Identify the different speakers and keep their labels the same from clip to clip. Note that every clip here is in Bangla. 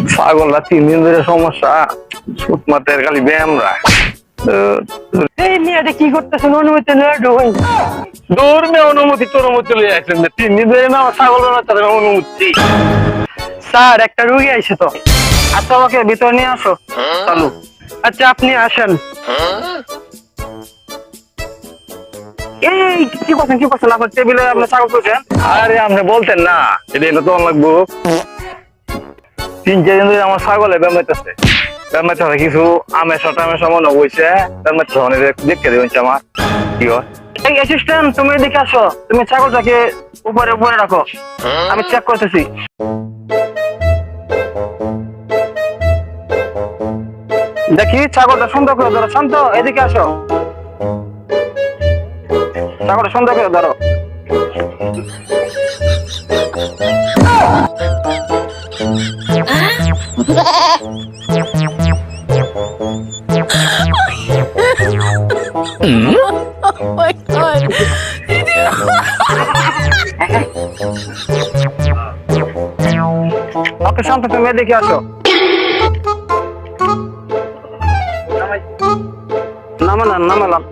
Speaker 1: ছাগলরা 3 দিন ধরে সমস্যা, সুত মাতের খালি ব্যায়াম রায়।
Speaker 2: এই মেয়েটা কি করতেছেন? অনুমতি নেই ঢোকেন।
Speaker 1: দূর মে অনুমতি তোর মতো লয়ে আসলেন না, 3 দিন ধরে না আমার ছাগল তাদের অনুমতি।
Speaker 2: স্যার একটা রুগী আইছে তো।
Speaker 1: আচ্ছা ওকে ভিতরে নিয়ে আসো, চালু।
Speaker 2: আচ্ছা আপনি আসেন।
Speaker 1: এই কি করছেন আপনার টেবিলে আপনি ছাগল করছেন? আরে আপনি বলতেন না এটা এনে তো লাগবো। 3-4 দিন ধরে আমার ছাগলে ব্যায়ামাইতেছে, কিছু আমেশা টামেশা মনে হয়েছে, দেখতে দেবেন আমার কি হয়।
Speaker 2: এই অ্যাসিস্ট্যান্ট তুমি এদিকে আসো, তুমি ছাগলটাকে উপরে উপরে রাখো, আমি চেক করতেছি। দেখি ছাগলটা সুন্দর করে ধরো। শান্ত, এদিকে আসো, ছাগলটা সুন্দর করে ধরো।
Speaker 3: Oh my god.
Speaker 2: ওকে শান্ত, তুমি এদিকে আসো। নামালাম।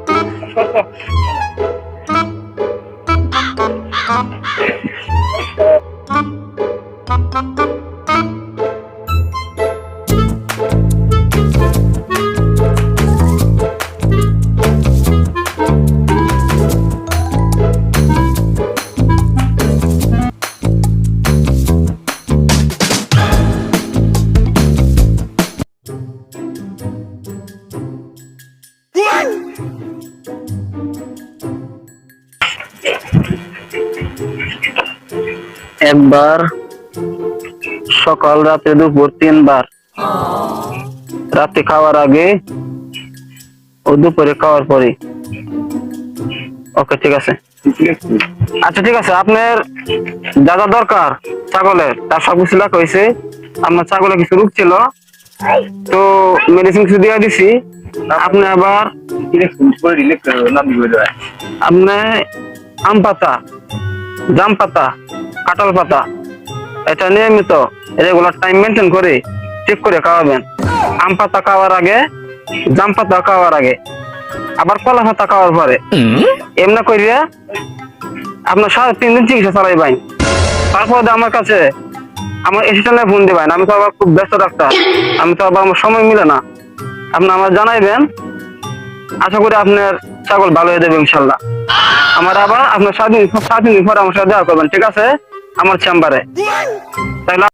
Speaker 2: একবার, সকাল, রাতে, দুপুর 3 বার। রাতে খাওয়ার আগে ও দুপুরে খাওয়ার পরে। ওকে ঠিক আছে। আচ্ছা ঠিক আছে, আপনার যা যা দরকার ছাগলের তার সব কিছু লেখা হয়েছে। আপনার ছাগলের কিছু রোগ ছিল তো মেডিসিন কিছু দিয়ে দিছি। আপনি আবার আপনি আম পাতা, জাম পাতা, কাঁঠাল পাতা এটা নিয়মিত রেগুলার টাইম মেনটেন করে চেক করে খাওয়াবেন। আম পাতা খাওয়ার আগে, জাম পাতা খাওয়ার আগে, আবার কলা পাতা খাওয়ার পরে। এমনি করিয়া আপনার 3.5 দিন চিকিৎসা চালাইবেন। তারপরে আমার কাছে আমার অ্যাসিস্ট্যান্টে ফোন দিবেন। আমি তো আবার খুব ব্যস্ত ডাক্তার, আমি তো আবার আমার সময় মিলে না। আপনি আমার জানাইবেন, আশা করি আপনার ছাগল ভালো হয়ে যাবে ইনশাল্লাহ। আমার আবার আপনার 7 দিন পরে আমার সাথে দেখা করবেন, ঠিক আছে? আমার চেম্বারে। তাহলে